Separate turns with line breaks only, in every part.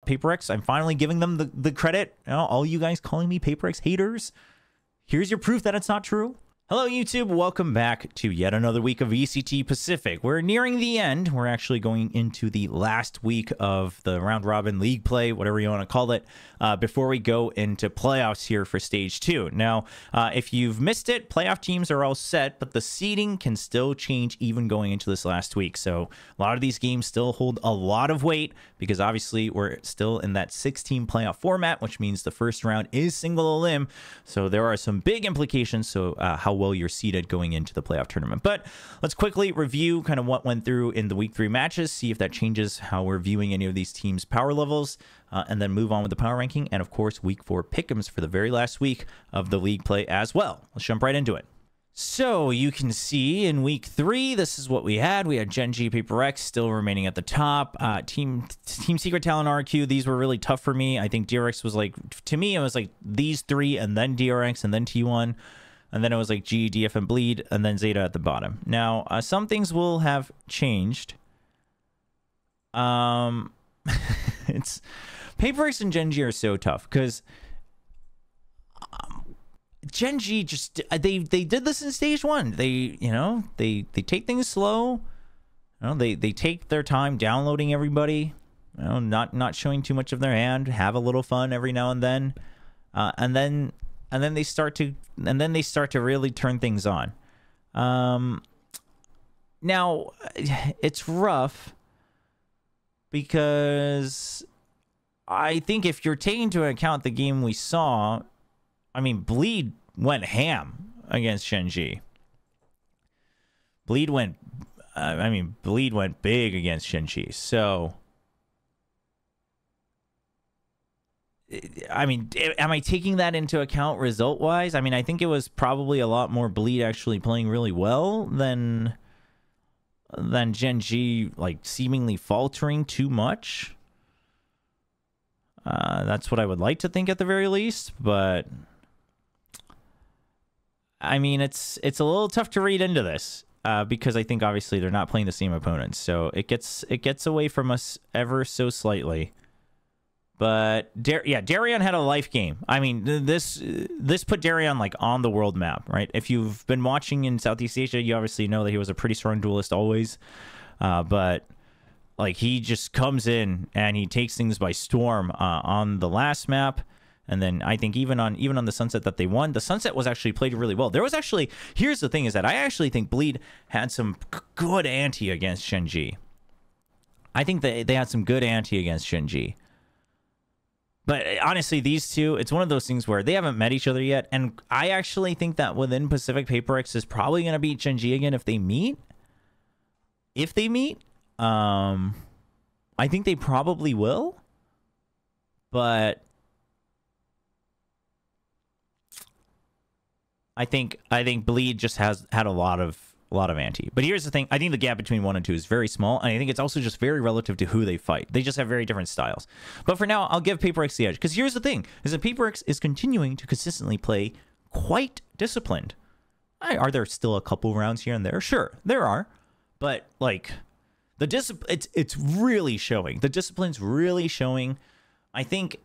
PaperX. I'm finally giving them the credit. You know, all you guys calling me PaperX haters, here's your proof that it's not true. Hello, YouTube. Welcome back to yet another week of ECT Pacific. We're nearing the end. We're actually going into the last week of the round robin league play, whatever you want to call it, before we go into playoffs here for stage 2. Now, if you've missed it, playoff teams are all set, but the seeding can still change even going into this last week. So a lot of these games still hold a lot of weight because obviously we're still in that 16 playoff format, which means the first round is single elim. So there are some big implications. So how well you're seeded going into the playoff tournament. But let's quickly review kind of what went through in the week 3 matches, see if that changes how we're viewing any of these teams' power levels, and then move on with the power ranking. And of course, week 4 pick'ems for the very last week of the league play as well. Let's jump right into it. So you can see in week 3, this is what we had. We had Gen G, PaperX still remaining at the top. Team Secret Talent RQ, these were really tough for me. I think DRX was like, to me, it was like these 3 and then DRX and then T1. And then it was like G, DF, and Bleed, and then Zeta at the bottom. Now, some things will have changed. It's PaperX and Gen G are so tough because Gen G just they did this in stage 1. They take things slow. They take their time downloading everybody. Not showing too much of their hand. Have a little fun every now and then, and then they start to really turn things on. Now it's rough because I think if you're taking into account the game we saw, I mean, Bleed went ham against Gen G. Bleed went big against Gen G. So I mean, am I taking that into account result-wise? I mean, I think it was probably a lot more Bleed actually playing really well than Gen G, like, seemingly faltering too much. That's what I would like to think at the very least, but I mean, it's a little tough to read into this because I think obviously they're not playing the same opponents, so it gets away from us ever so slightly. But Darion had a life game. I mean, this put Darion like on the world map, right? If you've been watching in Southeast Asia, you obviously know that he was a pretty strong duelist always. But like he just comes in and he takes things by storm on the last map. And then I think even on the Sunset that they won, the Sunset was actually played really well. There was actually, here's the thing is that I actually think Bleed had some good ante against Gen G. I think they had some good ante against Gen G. But honestly, these two, it's one of those things where they haven't met each other yet. And I actually think that within Pacific, PaperX is probably going to beat Gen G again if they meet. If they meet, I think they probably will. But I think Bleed just has had a lot of ante. But here's the thing. I think the gap between 1 and 2 is very small. And I think it's also just very relative to who they fight. They just have very different styles. But for now, I'll give PaperX the edge. Because here's the thing. Is that PaperX is continuing to consistently play quite disciplined. Are there still a couple rounds here and there? Sure, there are. But, like, it's really showing. The discipline's really showing. I think,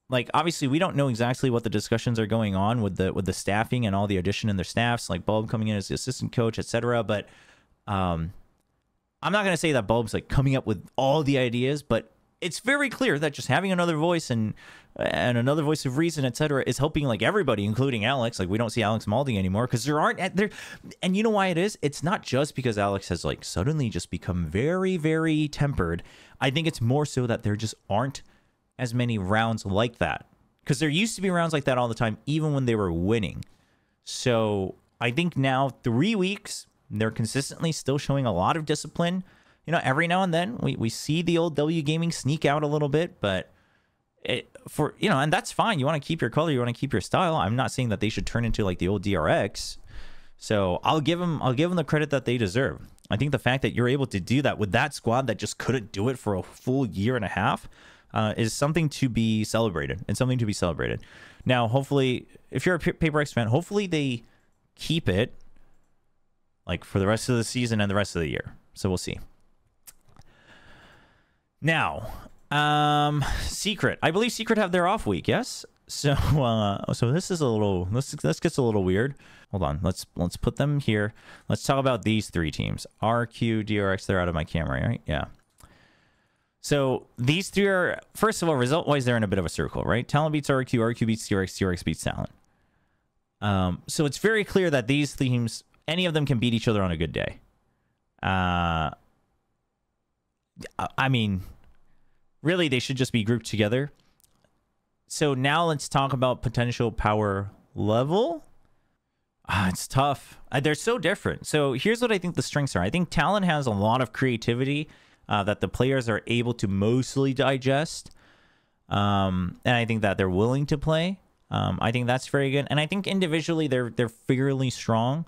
like, obviously we don't know exactly what the discussions are going on with the staffing and all the addition in their staffs, like Bulb coming in as the assistant coach, etc. But I'm not going to say that Bulb's like coming up with all the ideas, but it's very clear that just having another voice and another voice of reason, etc., is helping like everybody, including Alex. Like we don't see Alex Maldi anymore because there aren't there, and you know why it is? It's not just because Alex has like suddenly just become very, very tempered. I think it's more so that there just aren't as many rounds like that, because there used to be rounds like that all the time, even when they were winning. So I think now 3 weeks, they're consistently still showing a lot of discipline. You know, every now and then we see the old W Gaming sneak out a little bit, but and that's fine. You want to keep your color, you want to keep your style. I'm not saying that they should turn into like the old DRX. So I'll give them the credit that they deserve. I think the fact that you're able to do that with that squad that just couldn't do it for a full year and a half is something to be celebrated. It's something to be celebrated. Now, hopefully, if you're a PaperX fan, hopefully they keep it like for the rest of the season and the rest of the year. So we'll see. Now, Secret. I believe Secret have their off week. Yes. So so this is a little. This gets a little weird. Hold on. Let's put them here. Let's talk about these three teams. RQ, DRX. They're out of my camera, right? Yeah. So these three are, first of all, result-wise, they're in a bit of a circle, right? Talon beats RQ, RQ beats DRX, DRX beats Talon. So it's very clear that these teams, any of them can beat each other on a good day. I mean, really, they should just be grouped together. So now let's talk about potential power level. It's tough. They're so different. So here's what I think the strengths are. I think Talon has a lot of creativity that the players are able to mostly digest. And I think that they're willing to play. I think that's very good. And I think individually they're fairly strong.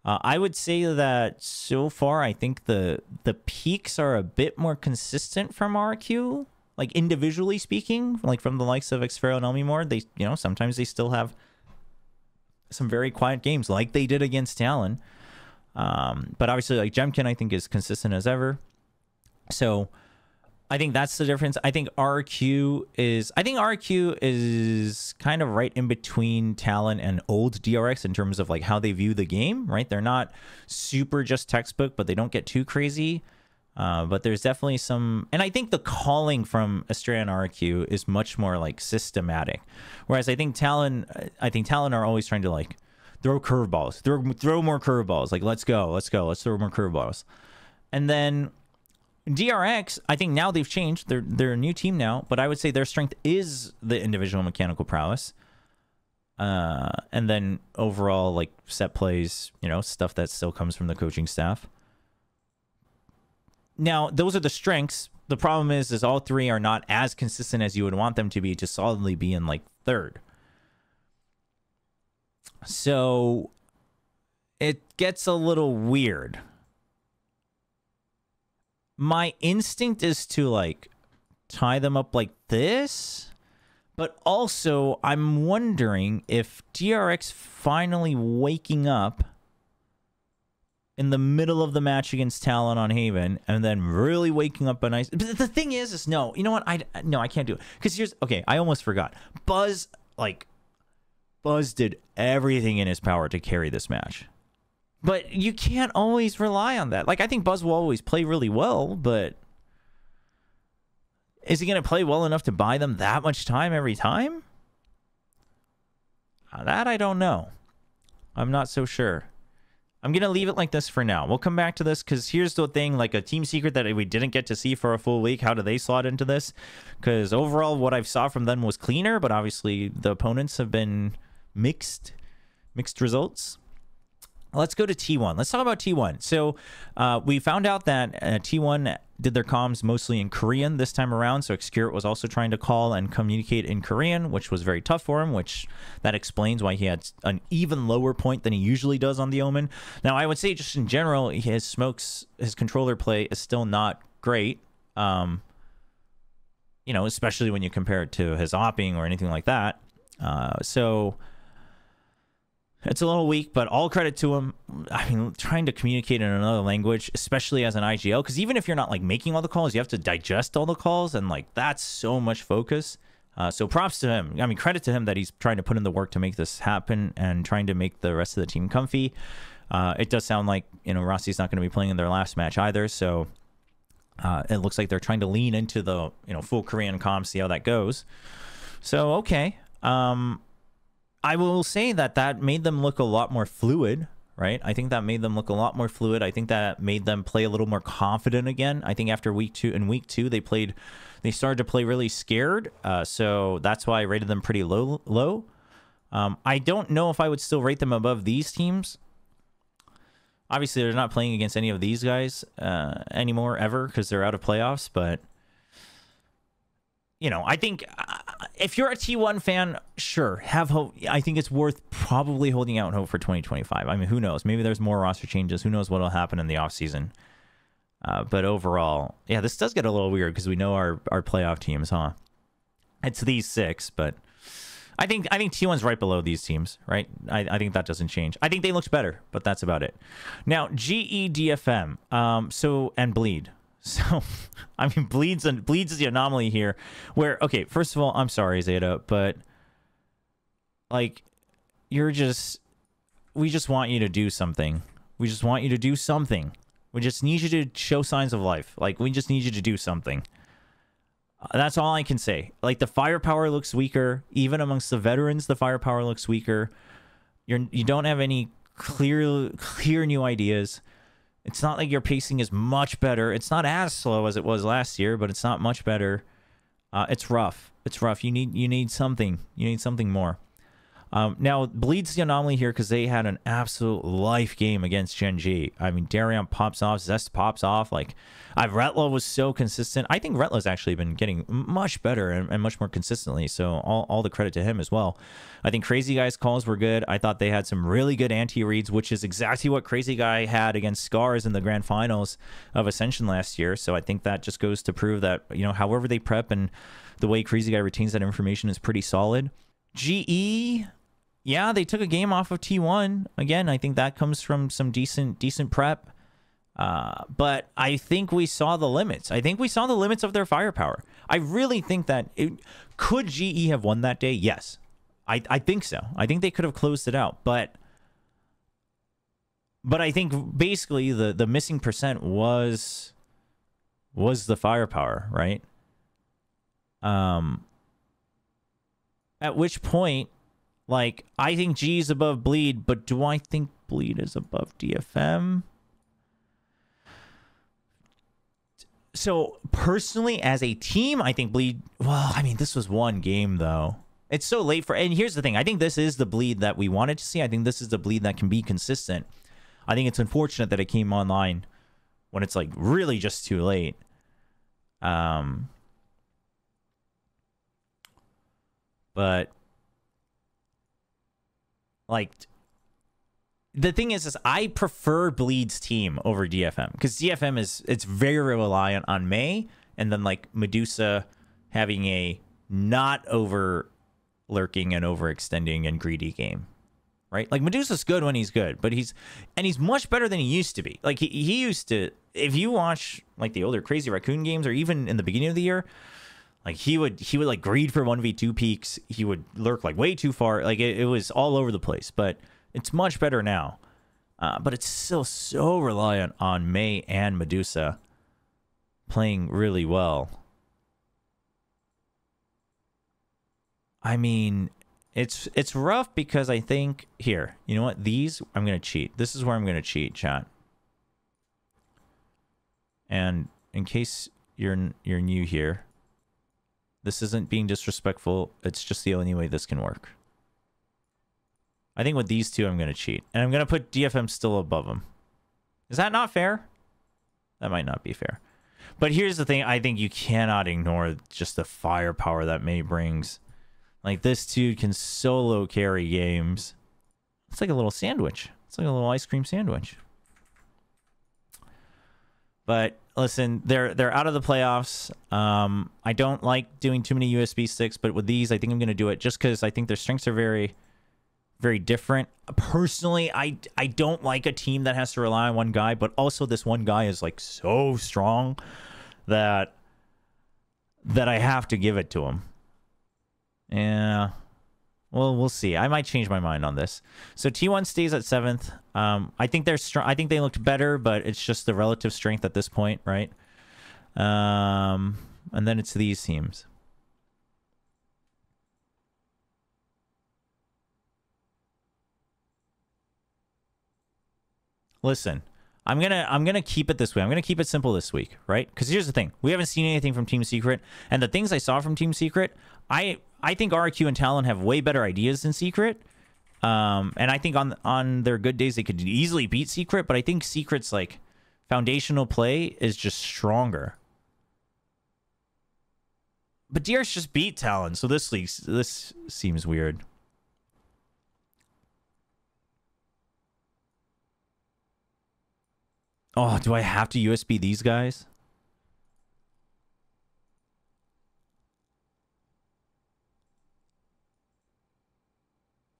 I would say that so far, I think the peaks are a bit more consistent from RQ, like individually speaking, like from the likes of Xfero and Elmimor. They, you know, sometimes they still have some very quiet games like they did against Talon. But obviously, like Jemkin, I think is consistent as ever. So I think that's the difference. I think RQ is kind of right in between Talon and old DRX in terms of like how they view the game, right? They're not super just textbook, but they don't get too crazy. But there's definitely some, and I think the calling from Astrea and RQ is much more like systematic. Whereas I think Talon are always trying to like throw curveballs, throw more curveballs. Like, let's throw more curveballs. And then DRX, I think now they've changed. They're a new team now, but I would say their strength is the individual mechanical prowess. And then overall, like set plays, you know, stuff that still comes from the coaching staff. Now, those are the strengths. The problem is all three are not as consistent as you would want them to be to solidly be in like third. So it gets a little weird. My instinct is to like tie them up like this, but also I'm wondering if DRX finally waking up in the middle of the match against Talon on Haven and then really waking up a nice. But the thing is no, you know what? I can't do it because okay. I almost forgot. Buzz did everything in his power to carry this match. But you can't always rely on that. Like, I think Buzz will always play really well, but is he going to play well enough to buy them that much time every time? That I don't know. I'm not so sure. I'm going to leave it like this for now. We'll come back to this because here's the thing, like a team secret that we didn't get to see for a full week. How do they slot into this? Because overall, what I saw from them was cleaner, but obviously the opponents have been mixed results. Let's go to T1. Let's talk about T1. So we found out that T1 did their comms mostly in Korean this time around. So Xcurate was also trying to call and communicate in Korean, which was very tough for him, which that explains why he had an even lower point than he usually does on the Omen. Now, I would say just in general, his controller play is still not great. You know, especially when you compare it to his opping or anything like that. So it's a little weak, but all credit to him. I mean, trying to communicate in another language, especially as an IGL, because even if you're not like making all the calls, you have to digest all the calls, and like that's so much focus. So props to him. I mean, credit to him that he's trying to put in the work to make this happen and trying to make the rest of the team comfy. It does sound like, you know, Rossi's not going to be playing in their last match either, so it looks like they're trying to lean into the, you know, full Korean comm, see how that goes. So okay. I will say that made them look a lot more fluid, right? I think that made them look a lot more fluid. I think that made them play a little more confident again. I think after week two, they started to play really scared. So that's why I rated them pretty low. I don't know if I would still rate them above these teams. Obviously, they're not playing against any of these guys anymore ever because they're out of playoffs, but you know, I think if you're a T1 fan, sure, have hope. I think it's worth probably holding out hope for 2025. I mean, who knows? Maybe there's more roster changes. Who knows what will happen in the offseason? But overall, yeah, this does get a little weird because we know our playoff teams, huh? It's these six, but I think T1's right below these teams, right? I think that doesn't change. I think they looked better, but that's about it. Now, GEDFM, and Bleed. So, I mean, Bleeds is the anomaly here. Where, okay, first of all, I'm sorry, Zeta, but like, we just want you to do something. We just want you to do something. We just need you to show signs of life. Like, we just need you to do something. That's all I can say. Like, the firepower looks weaker. Even amongst the veterans, the firepower looks weaker. You don't have any clear new ideas. It's not like your pacing is much better. It's not as slow as it was last year, but it's not much better. It's rough. It's rough. You need something. You need something more. Now, Bleed's the anomaly here because they had an absolute life game against Gen G. I mean, Darion pops off, Zest pops off. Like, Retla was so consistent. I think Retla's actually been getting much better and much more consistently, so all the credit to him as well. I think Crazy Guy's calls were good. I thought they had some really good anti-reads, which is exactly what Crazy Guy had against Scars in the grand finals of Ascension last year, so I think that just goes to prove that, you know, however they prep and the way Crazy Guy retains that information is pretty solid. GE... yeah, they took a game off of T1. Again, I think that comes from some decent prep. But I think we saw the limits. I think we saw the limits of their firepower. I really think that could GE have won that day? Yes. I think so. I think they could have closed it out. But I think basically the missing percent was the firepower, right? At which point, like, I think G is above Bleed, but do I think Bleed is above DFM? So, personally, as a team, I think Bleed... well, I mean, this was one game, though. It's so late for... and here's the thing. I think this is the Bleed that we wanted to see. I think this is the Bleed that can be consistent. I think it's unfortunate that it came online when it's, like, really just too late. But... like, the thing is I prefer Bleed's team over DFM because DFM it's very reliant on Mei and then like Medusa having a not over lurking and overextending and greedy game, right? Like, Medusa's good when he's good, but he's much better than he used to be. Like, he used to, if you watch like the older Crazy Raccoon games or even in the beginning of the year, like, he would like greed for 1v2 peaks. He would lurk like way too far. Like, it was all over the place, but it's much better now. But it's still so reliant on Mei and Medusa playing really well. I mean, it's rough because I think here, you know what? These I'm gonna cheat. This is where I'm gonna cheat, chat. And in case you're new here. This isn't being disrespectful. It's just the only way this can work. I think with these two, I'm going to cheat. And I'm going to put DFM still above them. Is that not fair? That might not be fair. But here's the thing. I think you cannot ignore just the firepower that Mei brings. Like, this dude can solo carry games. It's like a little sandwich. It's like a little ice cream sandwich. But listen, they're out of the playoffs. I don't like doing too many USB sticks, but with these, I think I'm going to do it just because I think their strengths are very, very different. Personally, I don't like a team that has to rely on one guy, but also this one guy is like so strong that I have to give it to him. Yeah. Well, we'll see. I might change my mind on this. So T1 stays at 7th. I think they're strong. I think they looked better, but it's just the relative strength at this point, right? And then it's these teams. Listen, I'm gonna keep it this way. I'm gonna keep it simple this week, right? Because here's the thing: we haven't seen anything from Team Secret, and the things I saw from Team Secret, I think RRQ and Talon have way better ideas than Secret. And I think on their good days they could easily beat Secret, but I think Secret's like foundational play is just stronger. But DRX just beat Talon, so this seems weird. Oh, do I have to USB these guys?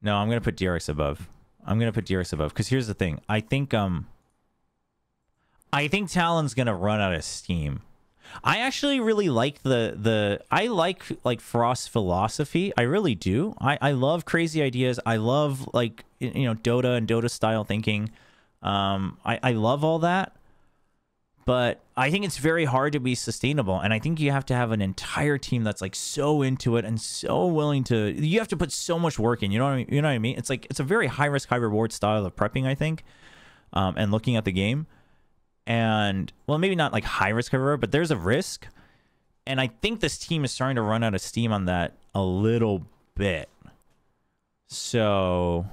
No, I'm going to put DRX above. I'm going to put DRX above. Because here's the thing. I think I think Talon's gonna run out of steam. I actually really like I like Frost's philosophy. I really do. I love crazy ideas. I love like Dota and Dota style thinking. I love all that. But I think it's very hard to be sustainable, and I think you have to have an entire team that's like so into it and so willing to. You have to put so much work in. You know what I mean? You know what I mean? It's like it's a very high risk, high reward style of prepping, I think, and looking at the game. And well, maybe not like high risk, high reward, but there's a risk, and I think this team is starting to run out of steam on that a little bit. So.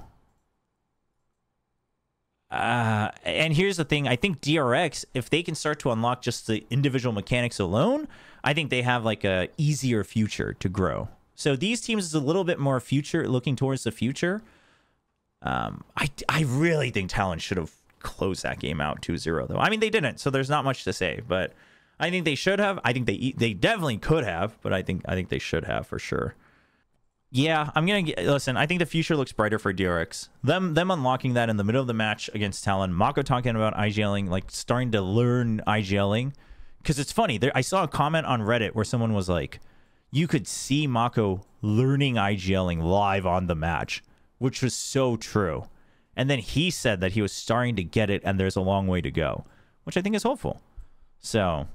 And here's the thing. I think DRX, if they can start to unlock just the individual mechanics alone, I think they have like a easier future to grow. So these teams is a little bit more future, looking towards the future. I really think Talon should have closed that game out 2-0 though. I mean, they didn't, so there's not much to say, but I think they should have. I think they definitely could have, but I think they should have for sure. Yeah, I'm gonna listen. I think the future looks brighter for DRX. Them unlocking that in the middle of the match against Talon. Mako talking about IGLing, like starting to learn IGLing, because it's funny. I saw a comment on Reddit where someone was like, "You could see Mako learning IGLing live on the match," which was so true. And then he said that he was starting to get it, and there's a long way to go, which I think is hopeful. So,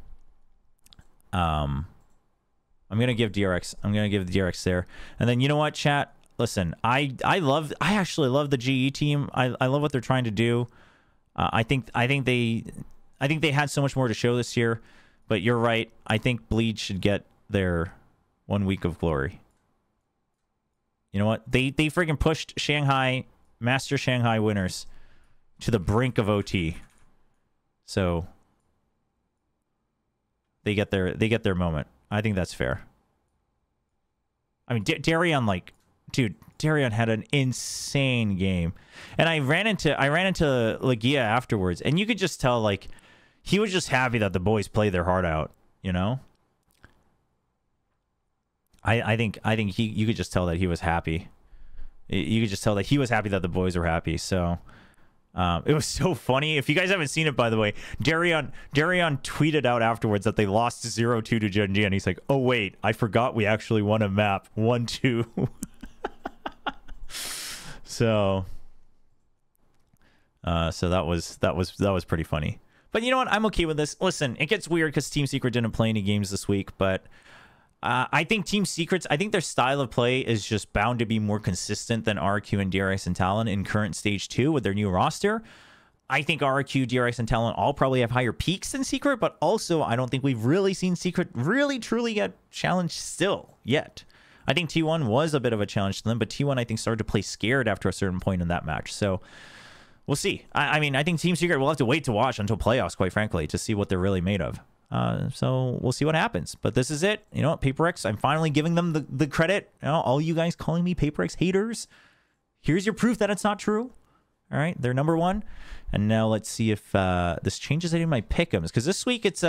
I'm gonna give DRX. I'm gonna give the DRX there. And then you know what, chat? Listen, I actually love the GE team. I love what they're trying to do. I think they had so much more to show this year. But you're right. I think Bleed should get their 1 week of glory. You know what? They freaking pushed Shanghai, Master Shanghai winners, to the brink of OT. So they get their moment. I think that's fair. I mean, Darion, like, dude, Darion had an insane game, and I ran into Legia afterwards, and you could just tell like he was just happy that the boys played their heart out. You know, I think you could just tell that he was happy. You could just tell that he was happy that the boys were happy. So. It was so funny. If you guys haven't seen it, by the way, Darion tweeted out afterwards that they lost 0-2 to Gen G, and he's like, "Oh wait, I forgot we actually won a map 1-2." So that was pretty funny. But you know what? I'm okay with this. Listen, it gets weird because Team Secret didn't play any games this week, but I think Team Secret's, I think their style of play is just bound to be more consistent than RQ and DRX and Talon in current stage 2 with their new roster. I think RQ, DRX, and Talon all probably have higher peaks than Secret, but also I don't think we've really seen Secret really truly get challenged still yet. I think T1 was a bit of a challenge to them, but T1 I think started to play scared after a certain point in that match. So we'll see. I mean, I think Team Secret will have to wait to watch until playoffs, quite frankly, to see what they're really made of. So we'll see what happens. But this is it. You know what, PaperX, I'm finally giving them the credit. You know, all you guys calling me PaperX haters, here's your proof that it's not true. All right, they're number one. And now let's see if this changes any of my pick'ems, because this week it's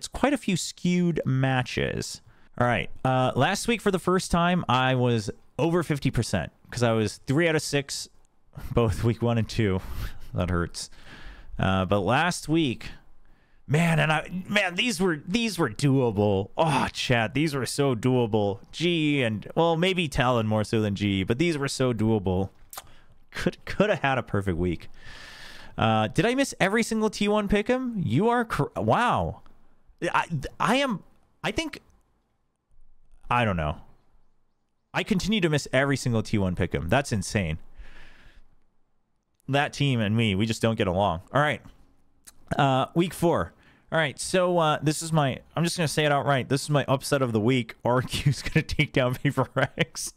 quite a few skewed matches. All right, last week for the first time I was over 50% because I was 3 out of 6 both week 1 and 2. That hurts. But last week, man, these were doable. Oh, chat, these were so doable. G and, well, maybe Talon more so than G, but these were so doable. Could have had a perfect week. Did I miss every single T1 pick'em? You are wow. I don't know. I continue to miss every single T1 pick'em. That's insane. That team and me, we just don't get along. All right. Week 4. All right, so this is my, I'm just going to say it outright. This is my upset of the week. RQ's going to take down PaperX.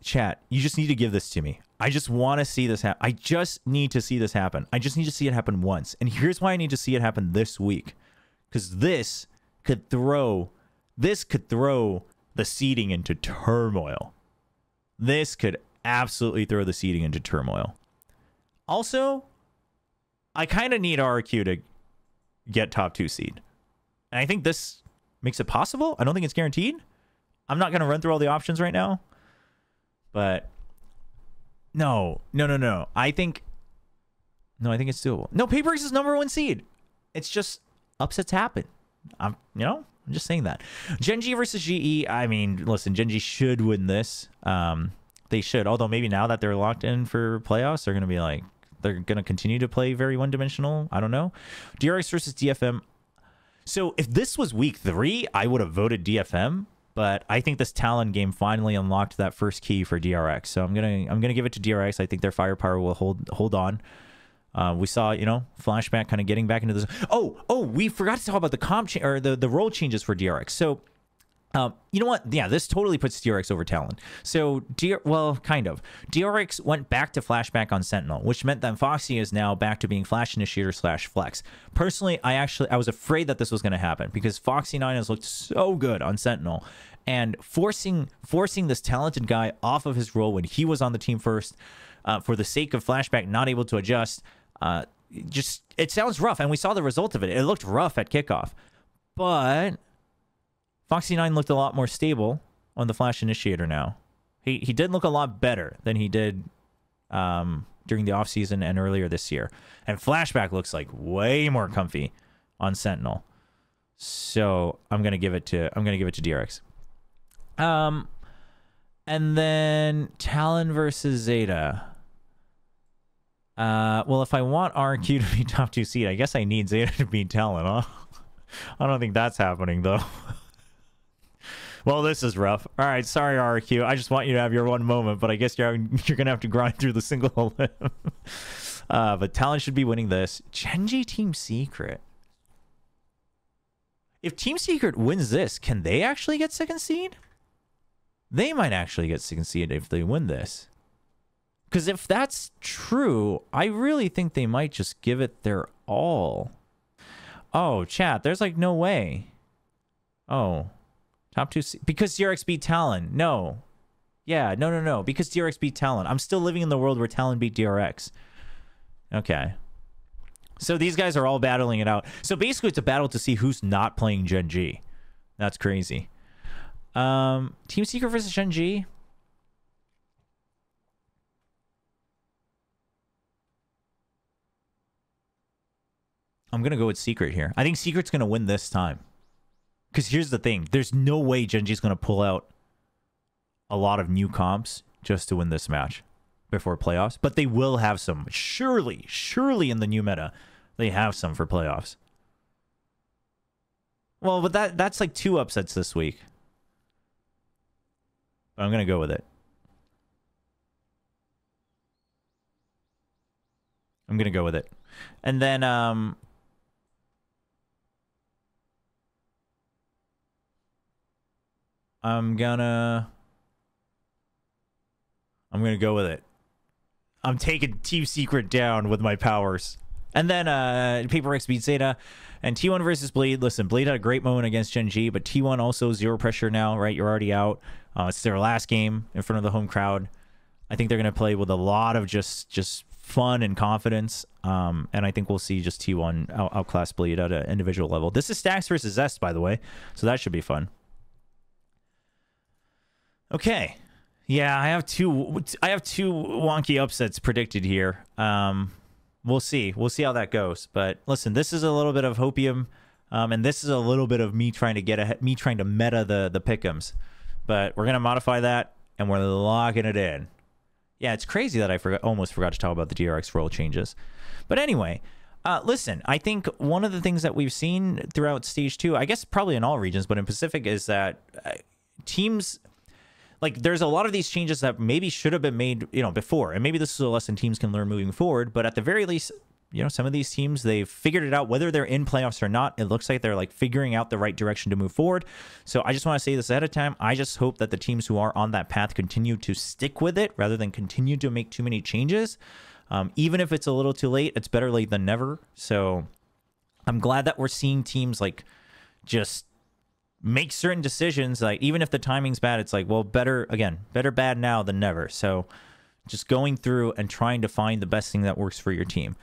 Chat, you just need to give this to me. I just want to see this happen. I just need to see this happen. I just need to see it happen once. And here's why I need to see it happen this week. Because this could throw the seeding into turmoil. This could absolutely throw the seeding into turmoil. Also, I kind of need RQ to get top 2 seed. And I think this makes it possible. I don't think it's guaranteed. I'm not going to run through all the options right now. But no. I think No, I think it's doable. No, Paper Rex is #1 seed. It's just upsets happen. I'm just saying that. Gen G versus GE. I mean, listen, Gen G should win this. They should. Although maybe now that they're locked in for playoffs, they're going to be like, they're going to continue to play very one-dimensional. I don't know. DRX versus DFM. So if this was week 3, I would have voted DFM. But I think this Talon game finally unlocked that first key for DRX. So I'm gonna give it to DRX. I think their firepower will hold on. We saw, Flashback kind of getting back into this. Oh, we forgot to talk about the comp or the role changes for DRX. So, you know what? Yeah, this totally puts DRX over Talon. So, kind of. DRX went back to Flashback on Sentinel, which meant that Foxy is now back to being Flash Initiator / Flex. Personally, I was afraid that this was going to happen because Foxy 9 has looked so good on Sentinel, and forcing this talented guy off of his role when he was on the team first, for the sake of Flashback not able to adjust. It sounds rough, and we saw the result of it. It looked rough at kickoff, but Foxy 9 looked a lot more stable on the Flash Initiator now. He did look a lot better than he did during the offseason and earlier this year. And Flashback looks like way more comfy on Sentinel. So I'm gonna give it to DRX. And then Talon versus Zeta. Well, if I want RQ to be top 2 seed, I guess I need Zeta to beat Talon, huh? I don't think that's happening, though. Well, this is rough. All right, sorry, RQ. I just want you to have your one moment, but I guess you're going to have to grind through the single limb. But Talon should be winning this. Gen G Team Secret. If Team Secret wins this, can they actually get 2nd seed? They might actually get 2nd seed if they win this. Because if that's true, I really think they might just give it their all. Oh, chat, there's like no way. Oh, top 2 because DRX beat Talon. No. Yeah, no. Because DRX beat Talon. I'm still living in the world where Talon beat DRX. Okay. So these guys are all battling it out. So basically it's a battle to see who's not playing Gen G. That's crazy. Team Secret versus Gen G. I'm going to go with Secret here. I think Secret's going to win this time. Because here's the thing. There's no way Gen G's going to pull out a lot of new comps just to win this match before playoffs. But they will have some. Surely in the new meta, they have some for playoffs. Well, but that's like 2 upsets this week. But I'm going to go with it. I'm going to go with it. And then, I'm gonna go with it. I'm taking Team Secret down with my powers. And then Paper Rex beats Zeta. And T1 versus Bleed. Listen, Bleed had a great moment against Gen G, but T1 also 0 pressure now, right? You're already out. It's their last game in front of the home crowd. I think they're going to play with a lot of just fun and confidence. And I think we'll see just T1 outclass Bleed at an individual level. This is Stacks versus Zest, by the way. So that should be fun. Okay. Yeah, I have two wonky upsets predicted here. We'll see. We'll see how that goes. But listen, this is a little bit of Hopium, and this is a little bit of me trying to get ahead, me trying to meta the pick'ems. But we're gonna modify that, and we're locking it in. Yeah, it's crazy that I almost forgot to talk about the DRX role changes. But anyway, listen, I think one of the things that we've seen throughout Stage 2, I guess probably in all regions, but in Pacific, is that teams... Like, there's a lot of these changes that maybe should have been made, before. And maybe this is a lesson teams can learn moving forward. But at the very least, some of these teams, they've figured it out. Whether they're in playoffs or not, it looks like they're, like, figuring out the right direction to move forward. So I just want to say this ahead of time. I just hope that the teams who are on that path continue to stick with it rather than continue to make too many changes. Even if it's a little too late, it's better late than never. So I'm glad that we're seeing teams, like, just... make certain decisions, like even if the timing's bad, it's like, well, better bad now than never. So just going through and trying to find the best thing that works for your team.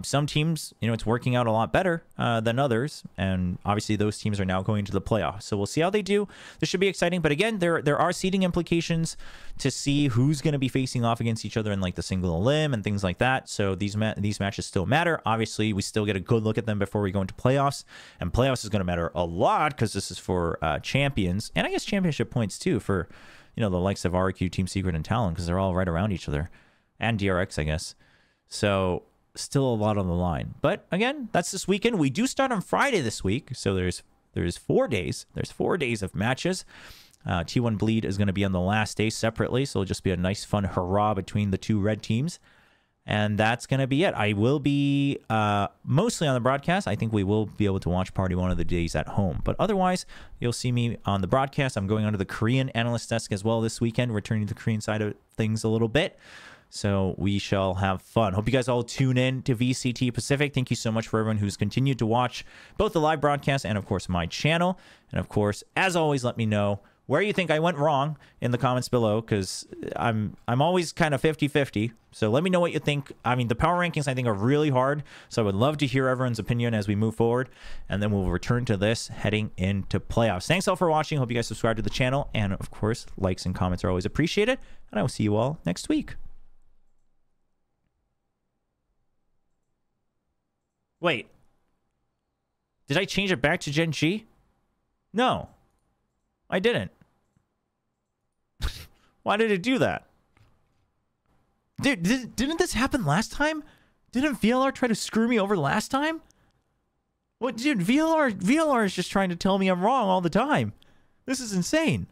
Some teams, it's working out a lot better than others, and obviously those teams are now going to the playoffs. So we'll see how they do. This should be exciting, but again, there are seeding implications to see who's going to be facing off against each other in like the single elim and things like that. So these matches still matter. Obviously, we still get a good look at them before we go into playoffs, and playoffs is going to matter a lot because this is for champions, and I guess championship points too for the likes of RQ, Team Secret, and Talon, because they're all right around each other, and DRX, I guess. So still a lot on the line. But again, that's this weekend. We do start on Friday this week, so there's 4 days. There's 4 days of matches. T1 Bleed is going to be on the last day separately, so it'll just be a nice fun hurrah between the two red teams. And that's going to be it. I will be mostly on the broadcast. I think we will be able to watch Party one of the days at home. But otherwise, you'll see me on the broadcast. I'm going onto the Korean analyst desk as well this weekend, returning to the Korean side of things a little bit. So we shall have fun. Hope you guys all tune in to VCT Pacific. Thank you so much for everyone who's continued to watch both the live broadcast and, of course, my channel. And, of course, as always, let me know where you think I went wrong in the comments below, because I'm always kind of 50-50. So let me know what you think. I mean, the power rankings, I think, are really hard. So I would love to hear everyone's opinion as we move forward. And then we'll return to this heading into playoffs. Thanks all for watching. Hope you guys subscribe to the channel. And, of course, likes and comments are always appreciated. And I will see you all next week. Wait, did I change it back to Gen G? No, I didn't. Why did it do that? Dude, didn't this happen last time? Didn't VLR try to screw me over last time? What, dude, VLR is just trying to tell me I'm wrong all the time. This is insane.